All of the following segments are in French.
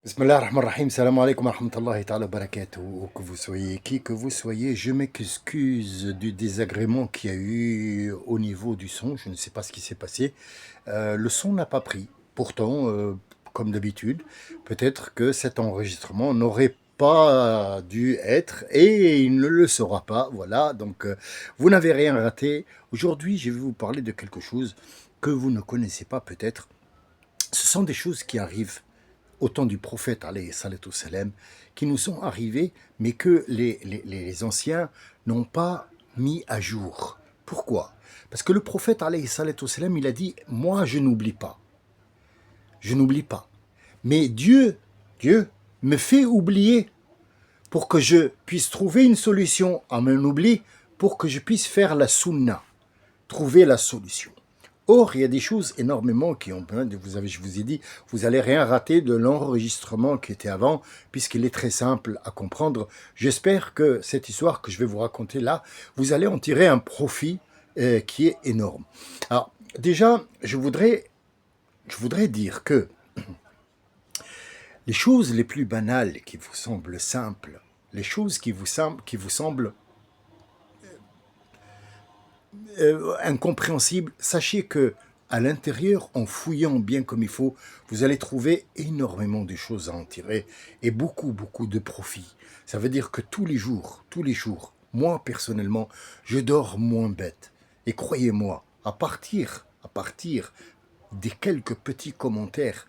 Bismillah ar-Rahman ar-Rahim, salam alaikum wa rahmatullahi ta'ala wa barakatuh. Où que vous soyez, qui que vous soyez, je m'excuse du désagrément qu'il y a eu au niveau du son. Je ne sais pas ce qui s'est passé. Le son n'a pas pris. Pourtant, comme d'habitude, peut-être que cet enregistrement n'aurait pas dû être et il ne le sera pas. Voilà, donc vous n'avez rien raté. Aujourd'hui, je vais vous parler de quelque chose que vous ne connaissez pas peut-être. Ce sont des choses qui arrivent au temps du prophète, alayhi salatu salam, qui nous sont arrivés, mais que les anciens n'ont pas mis à jour. Pourquoi? Parce que le prophète, alayhi salatu salam, il a dit, moi je n'oublie pas. Je n'oublie pas. Mais Dieu me fait oublier pour que je puisse trouver une solution à mon oubli, pour que je puisse faire la sunna, trouver la solution. Or, il y a des choses énormément qui ont besoin de je vous ai dit, vous n'allez rien rater de l'enregistrement qui était avant, puisqu'il est très simple à comprendre. J'espère que cette histoire que je vais vous raconter là, vous allez en tirer un profit qui est énorme. Alors, déjà, je voudrais dire que les choses les plus banales qui vous semblent simples, les choses qui vous semblent incompréhensible, sachez que à l'intérieur, en fouillant bien comme il faut, vous allez trouver énormément de choses à en tirer et beaucoup de profit. Ça veut dire que tous les jours, moi personnellement, je dors moins bête. Et croyez-moi, à partir des quelques petits commentaires.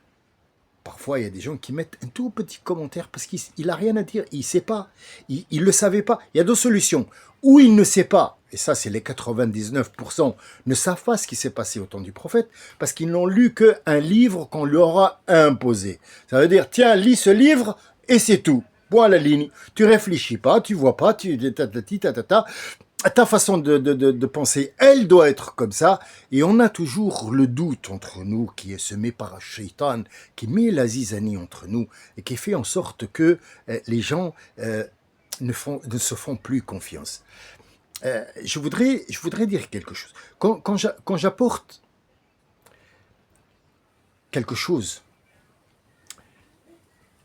Parfois, il y a des gens qui mettent un tout petit commentaire parce qu'il n'a rien à dire, il ne sait pas, il ne le savait pas. Il y a deux solutions. Ou il ne sait pas, et ça c'est les 99%, ne savent pas ce qui s'est passé au temps du prophète, parce qu'ils n'ont lu qu'un livre qu'on leur a imposé. Ça veut dire, tiens, lis ce livre, et c'est tout. Point à la ligne. Tu réfléchis pas, tu vois pas, ta façon de penser, elle doit être comme ça, et on a toujours le doute entre nous qui est semé par un shaitan, qui met la zizanie entre nous, et qui fait en sorte que les gens ne se font plus confiance. Je voudrais dire quelque chose. Quand j'apporte quelque chose,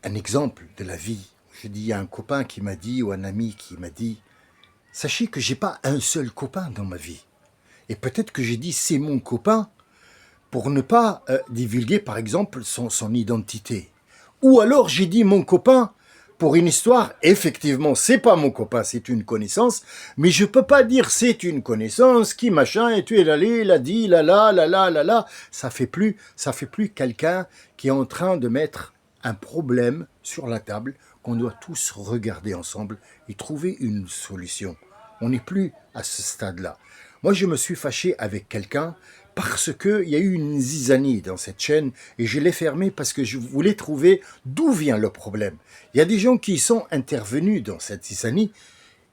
un exemple de la vie, je dis à un copain qui m'a dit, ou un ami qui m'a dit, sachez que j'ai pas un seul copain dans ma vie. Et peut-être que j'ai dit c'est mon copain pour ne pas divulguer par exemple son identité. Ou alors j'ai dit mon copain pour une histoire, effectivement c'est pas mon copain, c'est une connaissance, mais je peux pas dire c'est une connaissance, qui machin, et tu es allé, il a dit, là, ça fait plus quelqu'un qui est en train de mettre un problème sur la table qu'on doit tous regarder ensemble et trouver une solution. On n'est plus à ce stade-là. Moi, je me suis fâché avec quelqu'un parce qu'il y a eu une zizanie dans cette chaîne et je l'ai fermée parce que je voulais trouver d'où vient le problème. Il y a des gens qui sont intervenus dans cette zizanie,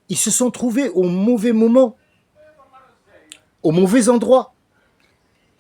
ils se sont trouvés au mauvais moment, au mauvais endroit.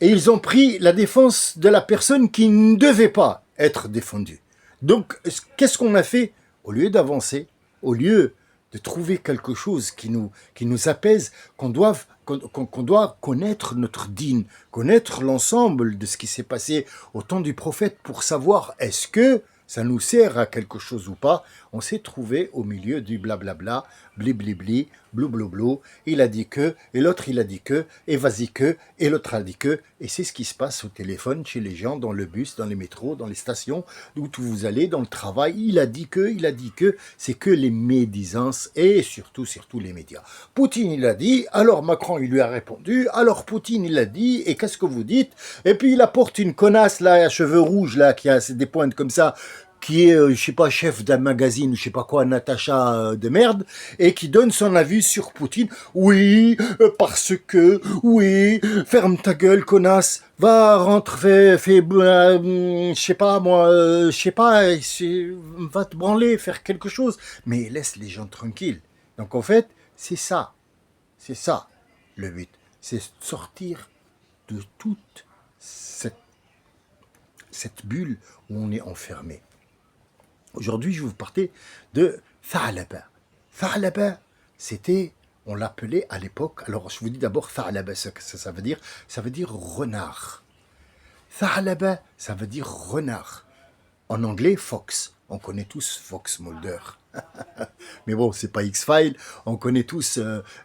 Et ils ont pris la défense de la personne qui ne devait pas être défendue. Donc, qu'est-ce qu'on a fait? Au lieu d'avancer, au lieu de trouver quelque chose qui nous apaise, qu'on doit connaître notre dîne, connaître l'ensemble de ce qui s'est passé au temps du prophète pour savoir est-ce que ça nous sert à quelque chose ou pas, on s'est trouvé au milieu du blablabla, bliblibli, bloubloublou, il a dit que, et l'autre il a dit que, et vas-y que, et l'autre a dit que, et c'est ce qui se passe au téléphone chez les gens, dans le bus, dans les métros, dans les stations, où vous allez, dans le travail, il a dit que, c'est que les médisances, et surtout les médias. Poutine il a dit, alors Macron il lui a répondu, alors Poutine il a dit, et qu'est-ce que vous dites? Et puis il apporte une connasse là, à cheveux rouges là, qui a des pointes comme ça, qui est, je sais pas, chef d'un magazine, je sais pas quoi, Natacha de merde, et qui donne son avis sur Poutine. Oui, parce que, oui, ferme ta gueule, connasse, va rentrer, je sais pas, moi, je sais pas, va te branler, faire quelque chose, mais laisse les gens tranquilles. Donc en fait, c'est ça, le but, c'est sortir de toute cette bulle où on est enfermé. Aujourd'hui, je vais vous parler de Tha'laba. Tha'laba, c'était, on l'appelait à l'époque, alors je vous dis d'abord Tha'laba, ça veut dire renard. Tha'laba, ça veut dire renard. En anglais, Fox. On connaît tous Fox Mulder. Mais bon, c'est pas X-Files. On connaît tous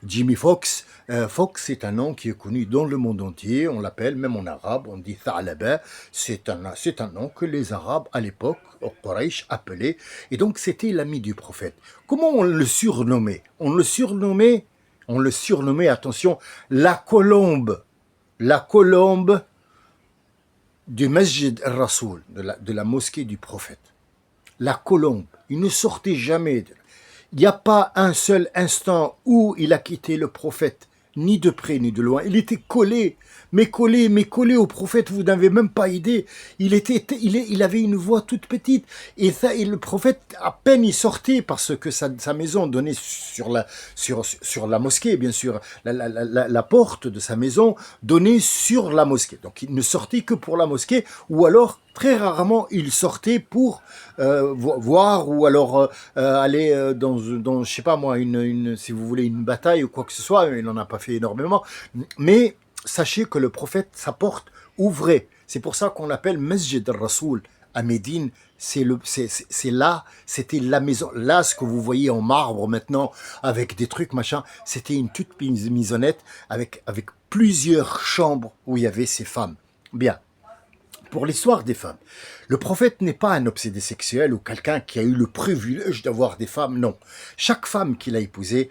Jimmy Fox. Fox, c'est un nom qui est connu dans le monde entier. On l'appelle, même en arabe, on dit Tha'laba. C'est un nom que les Arabes, à l'époque, au Quraysh, appelaient. Et donc, c'était l'ami du prophète. Comment on le surnommait? On le surnommait, attention, la colombe. La colombe du Masjid al-Rasoul, de la mosquée du prophète. La colombe, il ne sortait jamais. Il n'y a pas un seul instant où il a quitté le prophète, ni de près ni de loin. Il était collé, mais collé au prophète, vous n'avez même pas idée. Il avait une voix toute petite. Et le prophète, à peine il sortait, parce que sa maison donnait sur la mosquée, bien sûr. La porte de sa maison donnait sur la mosquée. Donc il ne sortait que pour la mosquée, ou alors très rarement il sortait pour voir, ou alors aller dans je sais pas moi, si vous voulez, une bataille ou quoi que ce soit. Il n'en a pas fait énormément, mais sachez que le prophète, sa porte ouvrait. C'est pour ça qu'on l'appelle Masjid al-Rasoul à Médine. C'est là, c'était la maison. Là, ce que vous voyez en marbre maintenant, avec des trucs machin, c'était une toute maisonnette avec plusieurs chambres où il y avait ces femmes. Bien. Pour l'histoire des femmes, le prophète n'est pas un obsédé sexuel ou quelqu'un qui a eu le privilège d'avoir des femmes, non. Chaque femme qu'il a épousée,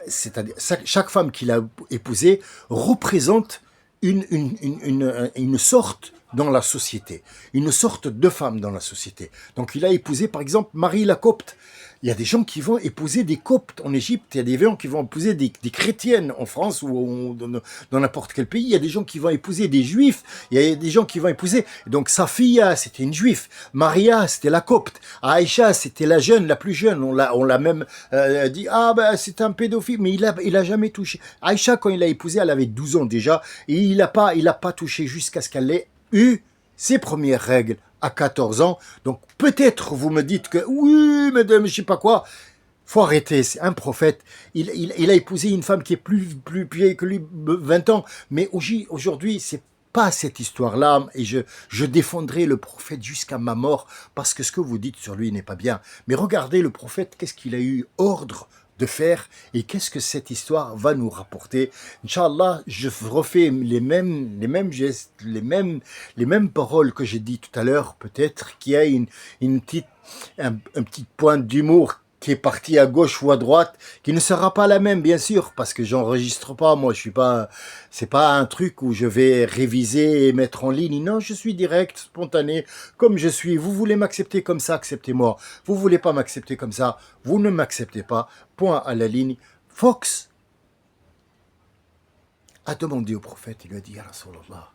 c'est-à-dire chaque femme qu'il a épousée représente une sorte dans la société, une sorte de femme dans la société. Donc il a épousé par exemple Marie la Copte. Il y a des gens qui vont épouser des Coptes en Égypte, il y a des gens qui vont épouser des chrétiennes en France ou dans n'importe quel pays, il y a des gens qui vont épouser des juifs, il y a des gens qui vont épouser... Donc Safiya, c'était une juive, Maria, c'était la Copte, Aïcha, c'était la jeune, la plus jeune, on l'a même dit, ah ben c'est un pédophile, mais il a jamais touché. Aïcha, quand il a épousé, elle avait 12 ans déjà, et il a pas touché jusqu'à ce qu'elle ait eu ses premières règles à 14 ans. Donc peut-être vous me dites que oui, madame, je sais pas quoi. Faut arrêter, c'est un prophète. Il a épousé une femme qui est plus vieille que lui, 20 ans. Mais aujourd'hui, c'est pas cette histoire-là. Et je défendrai le prophète jusqu'à ma mort parce que ce que vous dites sur lui n'est pas bien. Mais regardez le prophète, qu'est-ce qu'il a eu ordre de faire et qu'est-ce que cette histoire va nous rapporter. Inch'Allah, je refais les mêmes gestes, les mêmes paroles que j'ai dit tout à l'heure, peut-être qu'il y a un petit point d'humour qui est parti à gauche ou à droite, qui ne sera pas la même, bien sûr, parce que j'enregistre pas, moi, je suis pas, c'est pas un truc où je vais réviser et mettre en ligne. Non, je suis direct, spontané, comme je suis. Vous voulez m'accepter comme ça, acceptez-moi. Vous voulez pas m'accepter comme ça, vous ne m'acceptez pas. Point à la ligne. Fox a demandé au prophète, il lui a dit, ya Rasulallah,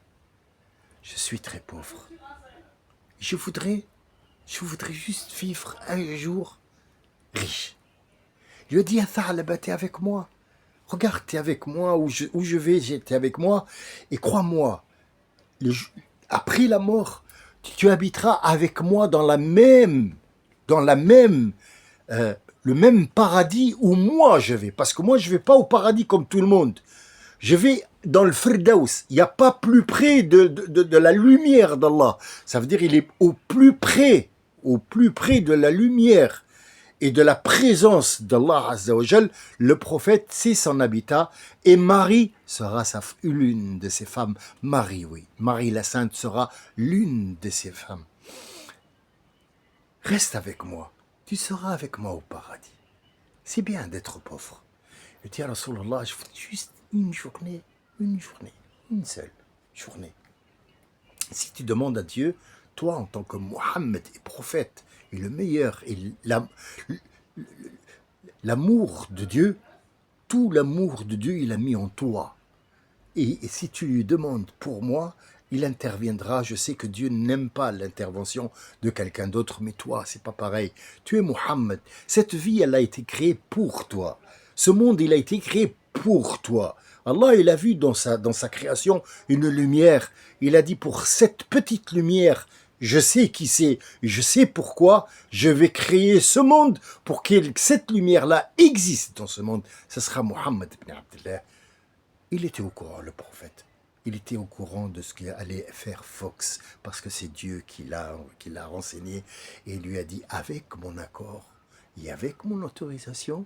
je suis très pauvre. Je voudrais juste vivre un jour riche. Il lui a dit, Tha'laba, t'es avec moi. Regarde, t'es avec moi, où je vais, t'es avec moi. Et crois-moi, après la mort, tu habiteras avec moi dans le même paradis où moi je vais. Parce que moi, je vais pas au paradis comme tout le monde. Je vais dans le Firdaus. Il n'y a pas plus près de la lumière d'Allah. Ça veut dire il est au plus près de la lumière et de la présence d'Allah Azza wa Jal. Le prophète, c'est son habitat. Et Marie sera l'une de ses femmes. Marie, oui. Marie la Sainte sera l'une de ses femmes. Reste avec moi. Tu seras avec moi au paradis. C'est bien d'être pauvre. Je dis à Rasulallah, je voudrais juste une journée, une seule journée. Si tu demandes à Dieu, toi en tant que Mohammed et prophète, et le meilleur, et l'amour de Dieu, tout l'amour de Dieu, il a mis en toi. Et si tu lui demandes pour moi, il interviendra. Je sais que Dieu n'aime pas l'intervention de quelqu'un d'autre, mais toi, c'est pas pareil. Tu es Mohammed. Cette vie, elle a été créée pour toi. Ce monde, il a été créé pour toi. Allah, il a vu dans sa création une lumière. Il a dit, pour cette petite lumière, je sais qui c'est, je sais pourquoi, je vais créer ce monde pour que cette lumière-là existe dans ce monde. Ce sera Mohammed ibn Abdullah. Il était au courant, le prophète. il était au courant de ce qu'allait faire Fox, parce que c'est Dieu qui l'a renseigné, et il lui a dit, avec mon accord et avec mon autorisation,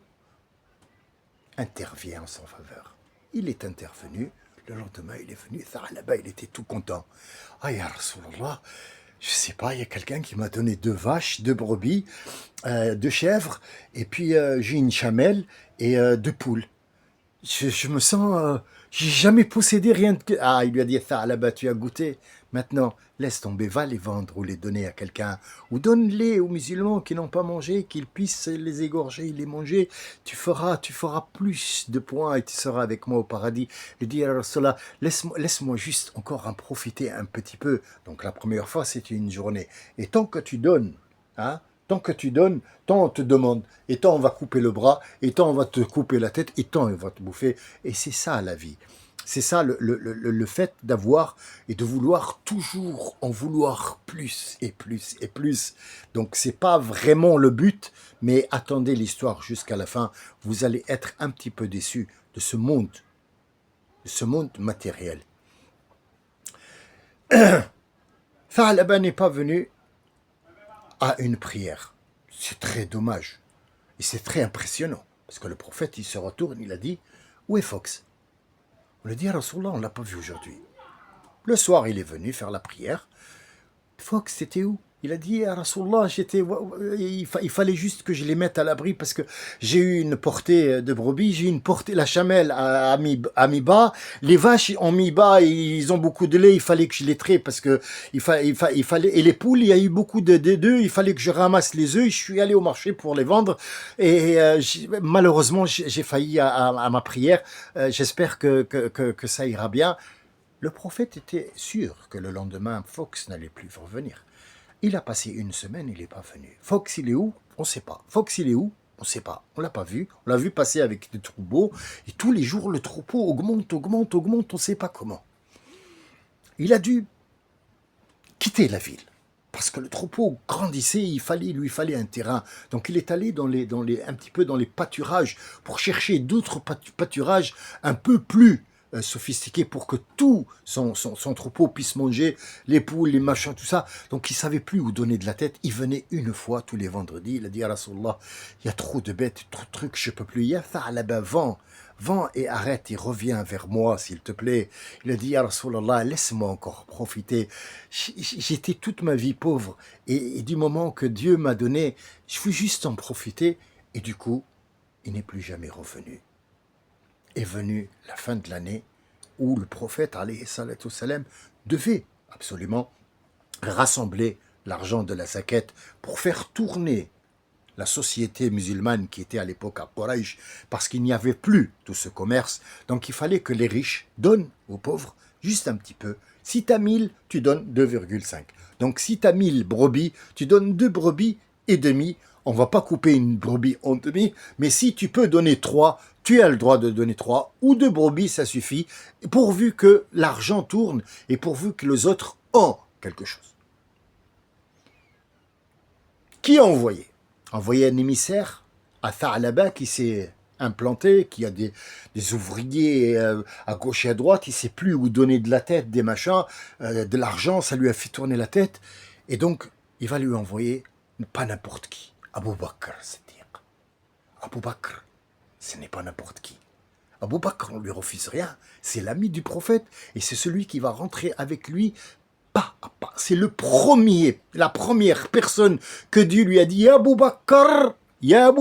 intervient en son faveur. Il est intervenu, le lendemain il est venu, Tha'laba, il était tout content. Ah ya Rasulallah, je sais pas, il y a quelqu'un qui m'a donné 2 vaches, 2 brebis, 2 chèvres, et puis j'ai une chamelle et 2 poules. Je me sens... j'ai jamais possédé rien de... Ah, il lui a dit, Tha'laba, tu as goûté. Maintenant, laisse tomber, va les vendre ou les donner à quelqu'un. Ou donne-les aux musulmans qui n'ont pas mangé, qu'ils puissent les égorger et les manger. Tu feras plus de points et tu seras avec moi au paradis. Il dit, ya Rasulallah, laisse-moi juste encore en profiter un petit peu. Donc la première fois, c'était une journée. Et tant que tu donnes, hein, tant que tu donnes, tant on te demande, et tant on va couper le bras, et tant on va te couper la tête, et tant on va te bouffer. Et c'est ça la vie. C'est ça le fait d'avoir et de vouloir toujours en vouloir plus et plus et plus. Donc c'est pas vraiment le but, mais attendez l'histoire jusqu'à la fin. Vous allez être un petit peu déçus de ce monde matériel. Tha'laba n'est pas venu à une prière. C'est très dommage. Et c'est très impressionnant. Parce que le prophète, il se retourne, il a dit, où est Fox? On lui dit, à Rasulallah, on ne l'a pas vu aujourd'hui. Le soir, il est venu faire la prière. Fox, c'était où? Il a dit, à Rasulallah, il fallait juste que je les mette à l'abri parce que j'ai eu une portée de brebis, j'ai eu une portée, la chamelle a mis bas, les vaches ont mis bas, ils ont beaucoup de lait, il fallait que je les traite parce que il fallait, et les poules, il y a eu beaucoup d'œufs, il fallait que je ramasse les œufs, je suis allé au marché pour les vendre et malheureusement, j'ai failli à ma prière. J'espère que ça ira bien. Le prophète était sûr que le lendemain, Fox n'allait plus revenir. Il a passé une semaine, il n'est pas venu. Fox, il est où? On ne sait pas. Fox, il est où? On ne sait pas. On ne l'a pas vu. On l'a vu passer avec des troupeaux. Et tous les jours, le troupeau augmente, on ne sait pas comment. Il a dû quitter la ville. Parce que le troupeau grandissait, il lui fallait un terrain. Donc il est allé un petit peu dans les pâturages pour chercher d'autres pâturages un peu plus sophistiqués pour que tout son troupeau puisse manger, les poules, les machins, tout ça. Donc il savait plus où donner de la tête. Il venait une fois tous les vendredis. Il a dit à Rasulallah, il y a trop de bêtes, trop de trucs, je peux plus. Il y a Tha'laba, vends et arrête et reviens vers moi, s'il te plaît. Il a dit, ya Rasulallah, laisse-moi encore profiter. J'étais toute ma vie pauvre et du moment que Dieu m'a donné, je veux juste en profiter. Et du coup, il n'est plus jamais revenu. Est venue la fin de l'année où le prophète, alayhi salatu salam, devait absolument rassembler l'argent de la zakat pour faire tourner la société musulmane qui était à l'époque à Quraysh, parce qu'il n'y avait plus tout ce commerce. Donc il fallait que les riches donnent aux pauvres juste un petit peu. Si tu as 1000, tu donnes 2,5. Donc si tu as 1000 brebis, tu donnes 2 brebis et demi. On ne va pas couper une brebis en demi, mais si tu peux donner 3, tu as le droit de donner 3, ou 2 brebis, ça suffit, pourvu que l'argent tourne et pourvu que les autres ont quelque chose. Qui a envoyé un émissaire à Tha'laba qui s'est implanté, qui a des ouvriers à gauche et à droite, il ne sait plus où donner de la tête, des machins, de l'argent, ça lui a fait tourner la tête. Et donc, il va lui envoyer pas n'importe qui, Abu Bakr, c'est-à-dire. Abu Bakr, ce n'est pas n'importe qui. Abu Bakr, on ne lui refuse rien, c'est l'ami du prophète, et c'est celui qui va rentrer avec lui pas à pas. C'est la première personne que Dieu lui a dit, Ya Abu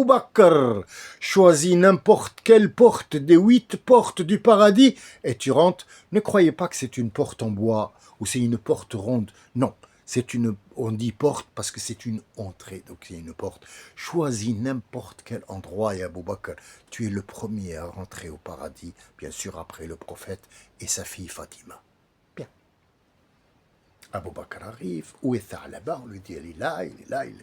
Bakr, choisis n'importe quelle porte des 8 portes du paradis et tu rentres. Ne croyez pas que c'est une porte en bois ou c'est une porte ronde. Non, on dit porte parce que c'est une entrée, donc c'est une porte. Choisis n'importe quel endroit, Ya Abu Bakr. Tu es le premier à rentrer au paradis, bien sûr après le prophète et sa fille Fatima. Abu Bakr arrive, où est Tha'laba? On lui dit, il est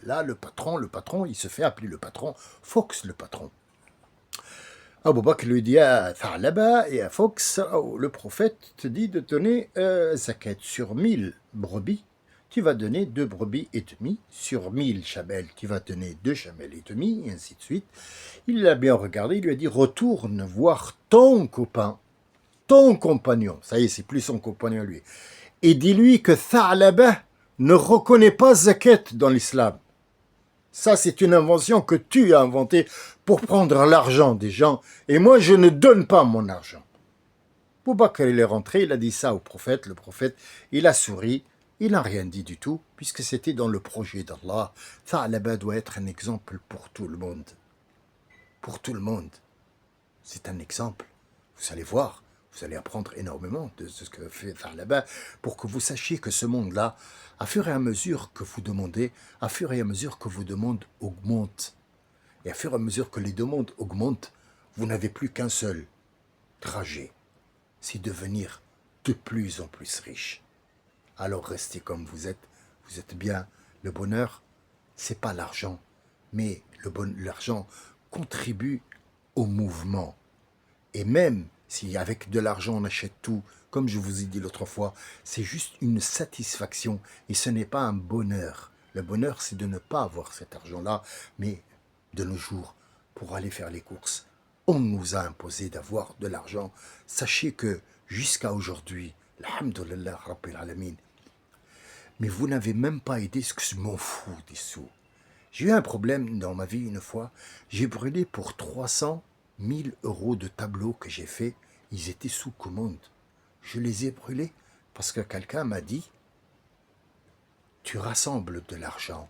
là, le patron, il se fait appeler le patron, Fox le patron. Abu Bakr lui dit à Tha'laba et à Fox, le prophète te dit de donner zakat sur 1000 brebis, tu vas donner 2 brebis et demi, sur 1000 chamelles, tu vas donner 2 chamelles et demi, et ainsi de suite. Il l'a bien regardé, il lui a dit, retourne voir ton copain, ton compagnon, ça y est, c'est plus son compagnon lui, et dis-lui que Tha'laba ne reconnaît pas zakat dans l'islam. Ça, c'est une invention que tu as inventée pour prendre l'argent des gens, et moi, je ne donne pas mon argent. Abu Bakr, il est rentré, il a dit ça au prophète, le prophète, il a souri, il n'a rien dit du tout, puisque c'était dans le projet d'Allah. Tha'laba doit être un exemple pour tout le monde. Pour tout le monde. C'est un exemple. Vous allez voir, vous allez apprendre énormément de ce que fait Tha'laba pour que vous sachiez que ce monde-là, à fur et à mesure que vous demandez, à fur et à mesure que vos demandes augmentent, et à fur et à mesure que les demandes augmentent, vous n'avez plus qu'un seul trajet, c'est devenir de plus en plus riche. Alors restez comme vous êtes bien. Le bonheur, c'est pas l'argent, mais l'argent contribue au mouvement. Et même si avec de l'argent on achète tout, comme je vous ai dit l'autre fois, c'est juste une satisfaction et ce n'est pas un bonheur. Le bonheur, c'est de ne pas avoir cet argent-là, mais de nos jours, pour aller faire les courses, on nous a imposé d'avoir de l'argent. Sachez que jusqu'à aujourd'hui, alhamdoulilah rabbil alamin, mais vous n'avez même pas aidé ce que je m'en fous des sous. J'ai eu un problème dans ma vie une fois. J'ai brûlé pour 300 000 euros de tableaux que j'ai faits. Ils étaient sous commande. Je les ai brûlés parce que quelqu'un m'a dit « Tu rassembles de l'argent. »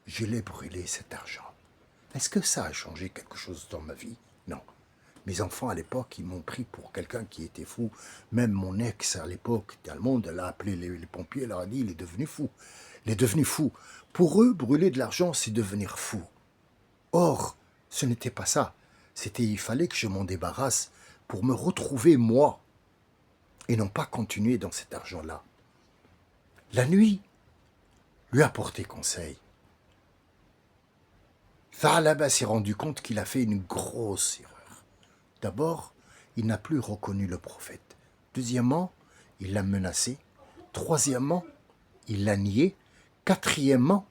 Je l'ai brûlé cet argent. Est-ce que ça a changé quelque chose dans ma vie? Non. Mes enfants à l'époque, ils m'ont pris pour quelqu'un qui était fou. Même mon ex à l'époque, allemande, elle a appelé les pompiers, elle leur a dit, il est devenu fou. Il est devenu fou. Pour eux, brûler de l'argent, c'est devenir fou. Or, ce n'était pas ça. C'était, il fallait que je m'en débarrasse pour me retrouver moi et non pas continuer dans cet argent-là. La nuit lui a porté conseil. Tha'laba s'est rendu compte qu'il a fait une grosse erreur. D'abord, il n'a plus reconnu le prophète. Deuxièmement, il l'a menacé. Troisièmement, il l'a nié. Quatrièmement,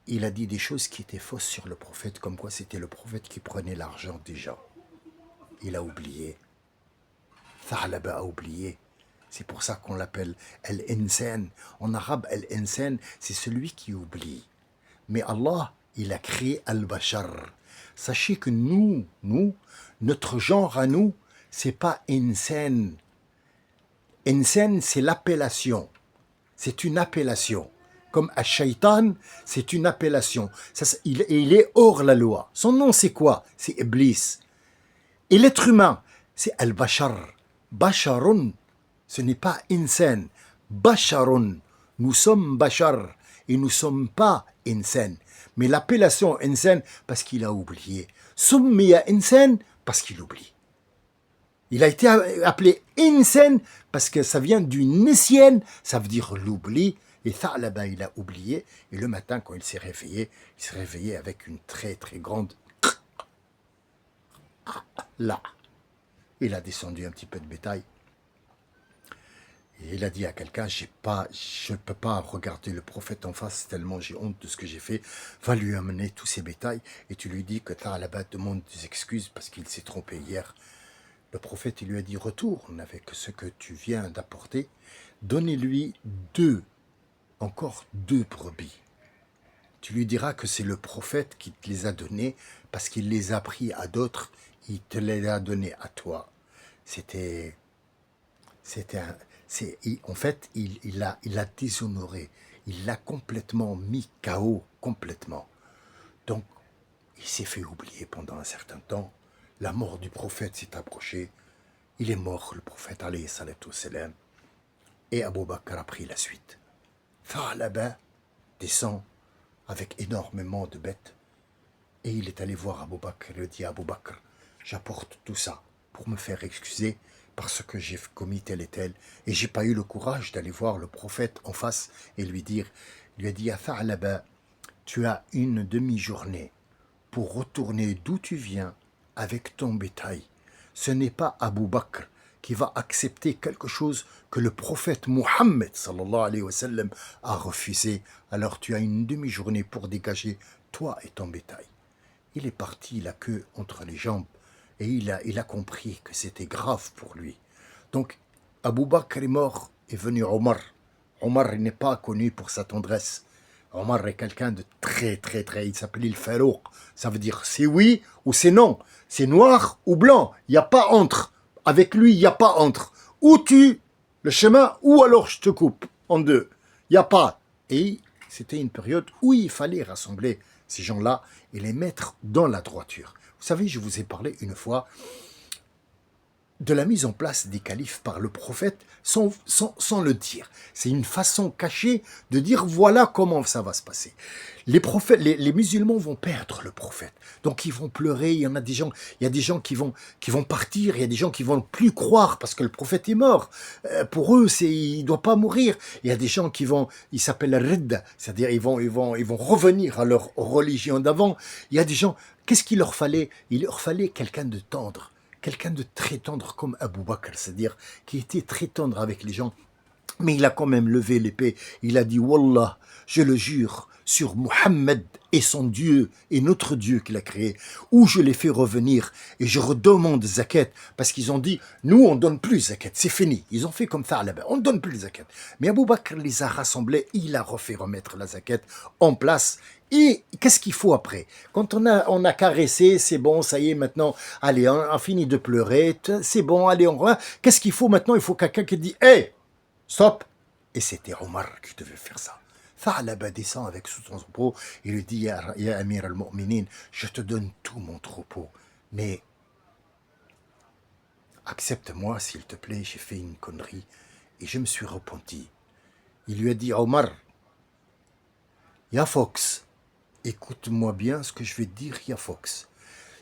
il a dit des choses qui étaient fausses sur le prophète, comme quoi c'était le prophète qui prenait l'argent des gens. Il a oublié. Tha'laba a oublié. C'est pour ça qu'on l'appelle Al-Insan. En arabe, Al-Insan, c'est celui qui oublie. Mais Allah, il a créé Al-Bashar. Sachez que nous, notre genre à nous, c'est pas Insan. Insan, c'est l'appellation. C'est une appellation. Comme Ash-Shaytan, c'est une appellation. Il est hors la loi. Son nom, c'est quoi? C'est Iblis. Et l'être humain, c'est Al-Bashar. Basharun, ce n'est pas Insan. Basharun, nous sommes Bashar et nous ne sommes pas Insan. Mais l'appellation Insan, parce qu'il a oublié. Summiya Insan, parce qu'il oublie. Il a été appelé Insan parce que ça vient du Nisyan, ça veut dire l'oubli. Et Tha'laba, il a oublié. Et le matin, quand il s'est réveillé avec une très très grande... Là. Il a descendu un petit peu de bétail. Et il a dit à quelqu'un, je ne peux pas regarder le prophète en face tellement j'ai honte de ce que j'ai fait. Va lui amener tous ses bétails et tu lui dis que Tha'laba demande des excuses parce qu'il s'est trompé hier. Le prophète, il lui a dit, retourne avec ce que tu viens d'apporter. Donnez-lui encore deux brebis. Tu lui diras que c'est le prophète qui te les a donnés parce qu'il les a pris à d'autres. Il te les a donnés à toi. En fait, il l'a déshonoré. Il l'a complètement mis KO, complètement. Donc, il s'est fait oublier pendant un certain temps. La mort du prophète s'est approchée. Il est mort, le prophète, alayhi salatu wassalam. Et Abu Bakr a pris la suite. Tha'laba descend avec énormément de bêtes. Et il est allé voir Abu Bakr. Il lui dit, Abu Bakr, j'apporte tout ça pour me faire excuser parce que j'ai commis tel et tel. Et j'ai pas eu le courage d'aller voir le prophète en face et lui dire, il lui a dit à Tha'laba, tu as une demi-journée pour retourner d'où tu viens avec ton bétail. Ce n'est pas Abu Bakr qui va accepter quelque chose que le prophète Mohammed sallallahu alayhi wa sallam a refusé. Alors tu as une demi-journée pour dégager toi et ton bétail. Il est parti la queue entre les jambes Et il a compris que c'était grave pour lui. Donc, Abu Bakr est mort, est venu Omar. Omar n'est pas connu pour sa tendresse. Omar est quelqu'un de très, très, très... Il s'appelait le Farouk. Ça veut dire c'est oui ou c'est non. C'est noir ou blanc. Il n'y a pas entre. Avec lui, il n'y a pas entre. Ou tu le chemin, ou alors je te coupe en deux. Il n'y a pas. Et c'était une période où il fallait rassembler ces gens-là et les mettre dans la droiture. Vous savez, je vous ai parlé une fois de la mise en place des califes par le prophète sans le dire. C'est une façon cachée de dire voilà comment ça va se passer. Les prophètes, les musulmans vont perdre le prophète. Donc ils vont pleurer, il y a des gens qui vont partir, il y a des gens qui vont plus croire parce que le prophète est mort. Pour eux, il doit pas mourir. Il y a des gens ils s'appellent Ridda, c'est-à-dire ils vont revenir à leur religion d'avant. Il y a des gens, qu'est-ce qu'il leur fallait? Il leur fallait quelqu'un de tendre. Quelqu'un de très tendre comme Abu Bakr, c'est-à-dire qui était très tendre avec les gens. Mais il a quand même levé l'épée. Il a dit, Wallah, je le jure, sur Muhammad et son Dieu et notre Dieu qu'il a créé, où je les fais revenir et je redemande zakat, parce qu'ils ont dit, nous on donne plus zakat, c'est fini. Ils ont fait comme ça là-bas, on ne donne plus zakat. Mais Abu Bakr les a rassemblés, il a refait remettre la zakat en place. Et qu'est-ce qu'il faut après? Quand on a caressé, c'est bon, ça y est, maintenant, allez, on a fini de pleurer, c'est bon, allez, on revient. Qu'est-ce qu'il faut maintenant? Il faut quelqu'un qui dit, hé, stop! Et c'était Omar qui devait faire ça. Tha'laba descend avec tout son troupeau. Il lui dit, ya Amir al-Mu'minin, je te donne tout mon troupeau. Mais accepte-moi, s'il te plaît, j'ai fait une connerie. Et je me suis repenti. Il lui a dit, Omar, ya Fox, écoute-moi bien ce que je vais te dire, ya Fox.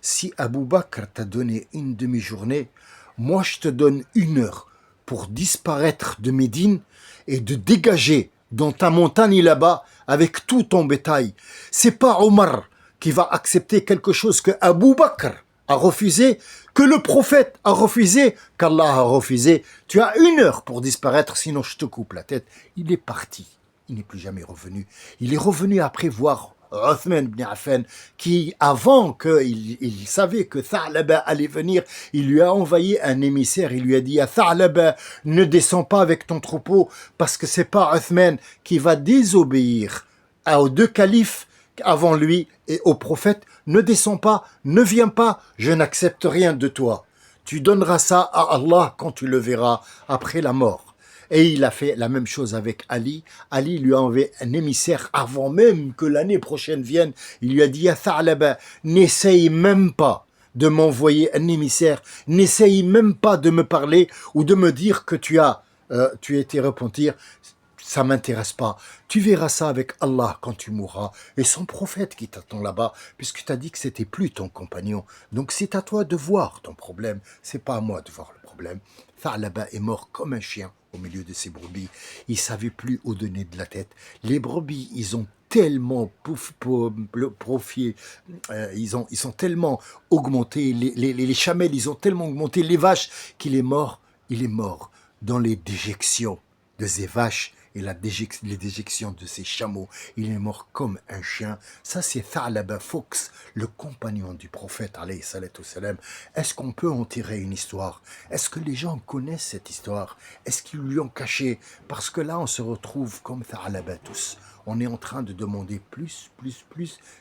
Si Abu Bakr t'a donné une demi-journée, moi je te donne 1 heure pour disparaître de Médine et de dégager dans ta montagne là-bas avec tout ton bétail. C'est pas Omar qui va accepter quelque chose que Abu Bakr a refusé, que le prophète a refusé, qu'Allah a refusé. Tu as 1 heure pour disparaître, sinon je te coupe la tête. Il est parti. Il n'est plus jamais revenu. Il est revenu après voir Uthman ibn Affan, qui, avant qu'il savait que Tha'laba allait venir, il lui a envoyé un émissaire, il lui a dit à Tha'laba, ne descends pas avec ton troupeau, parce que c'est pas Uthman qui va désobéir aux 2 califes avant lui et au prophète, ne descends pas, ne viens pas, je n'accepte rien de toi. Tu donneras ça à Allah quand tu le verras après la mort. Et il a fait la même chose avec Ali. Ali lui a envoyé un émissaire avant même que l'année prochaine vienne. Il lui a dit, ya Tha'laba, n'essaye même pas de m'envoyer un émissaire, n'essaye même pas de me parler ou de me dire que tu as été repentir. Ça m'intéresse pas. Tu verras ça avec Allah quand tu mourras et son prophète qui t'attend là-bas, puisque tu as dit que c'était plus ton compagnon. Donc c'est à toi de voir ton problème, c'est pas à moi de voir le problème. Tha'laba est mort comme un chien au milieu de ses brebis. Il savait plus où donner de la tête. Les brebis, ils ont tellement ils sont tellement augmentés, les chamelles, ils ont tellement augmenté, les vaches, qu'il est mort. Il est mort dans les déjections de ces vaches et les déjections de ces chameaux. Il est mort comme un chien. Ça, c'est Tha'laba Fox, le compagnon du prophète, alayhi salatu salam. Est-ce qu'on peut en tirer une histoire? Est-ce que les gens connaissent cette histoire? Est-ce qu'ils lui ont caché? Parce que là, on se retrouve comme Tha'laba tous. On est en train de demander plus,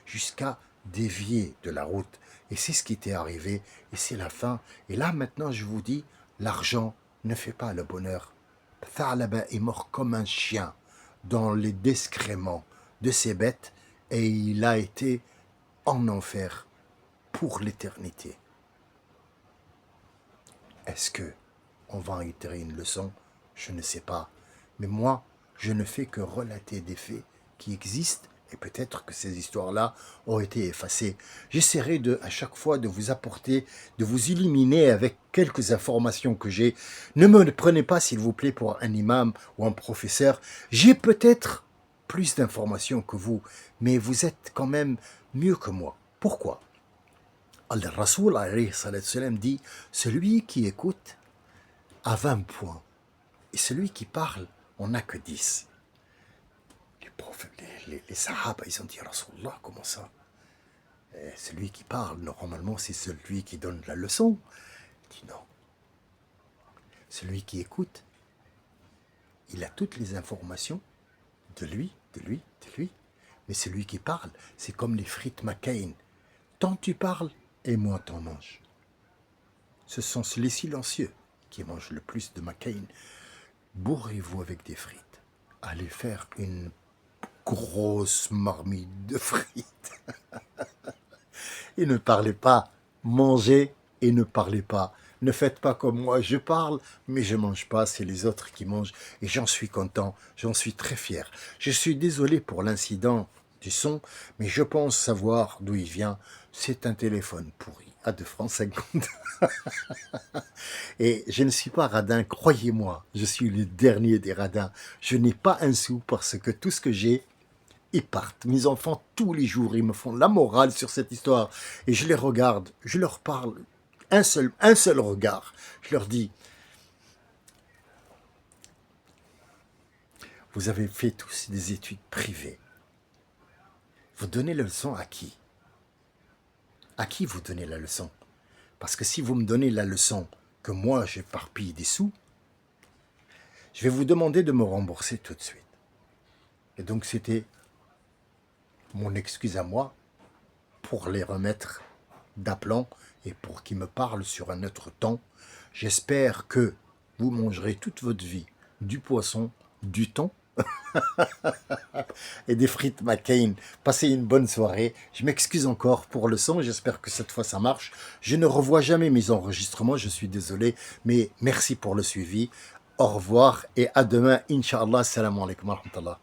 jusqu'à dévier de la route. Et c'est ce qui était arrivé. Et c'est la fin. Et là, maintenant, je vous dis, l'argent ne fait pas le bonheur. Tha'laba est mort comme un chien dans les excréments de ses bêtes et il a été en enfer pour l'éternité. Est-ce que on va en tirer une leçon? Je ne sais pas. Mais moi, je ne fais que relater des faits qui existent et peut-être que ces histoires-là ont été effacées. J'essaierai à chaque fois de vous apporter, de vous illuminer avec quelques informations que j'ai. Ne me prenez pas, s'il vous plaît, pour un imam ou un professeur. J'ai peut-être plus d'informations que vous, mais vous êtes quand même mieux que moi. Pourquoi? Le Rasoul alayhi salam dit, celui qui écoute a 20 points, et celui qui parle, on n'a que 10. Les sahaba, ils ont dit, Rasulallah, comment ça? Celui qui parle, normalement, c'est celui qui donne la leçon. Il dit non. Celui qui écoute, il a toutes les informations de lui, de lui, de lui. Mais celui qui parle, c'est comme les frites McCain. Tant tu parles, et moins t'en manges. Ce sont les silencieux qui mangent le plus de McCain. Bourrez-vous avec des frites. Allez faire une grosse marmite de frites. Et ne parlez pas. Mangez et ne parlez pas. Ne faites pas comme moi, je parle, mais je mange pas, c'est les autres qui mangent. Et j'en suis content, j'en suis très fier. Je suis désolé pour l'incident du son, mais je pense savoir d'où il vient. C'est un téléphone pourri à 2 francs 50. Et je ne suis pas radin, croyez-moi, je suis le dernier des radins. Je n'ai pas un sou parce que tout ce que j'ai, ils partent. Mes enfants, tous les jours, ils me font la morale sur cette histoire. Et je les regarde, je leur parle, un seul regard. Je leur dis, vous avez fait tous des études privées. Vous donnez la leçon à qui? À qui vous donnez la leçon? Parce que si vous me donnez la leçon que moi j'éparpille des sous, je vais vous demander de me rembourser tout de suite. Et donc c'était mon excuse à moi pour les remettre d'aplomb et pour qu'ils me parlent sur un autre ton. J'espère que vous mangerez toute votre vie du poisson, du thon et des frites McCain. Passez une bonne soirée. Je m'excuse encore pour le son. J'espère que cette fois ça marche. Je ne revois jamais mes enregistrements. Je suis désolé. Mais merci pour le suivi. Au revoir et à demain. Inch'Allah. Salam alaikum wa rahmatullah.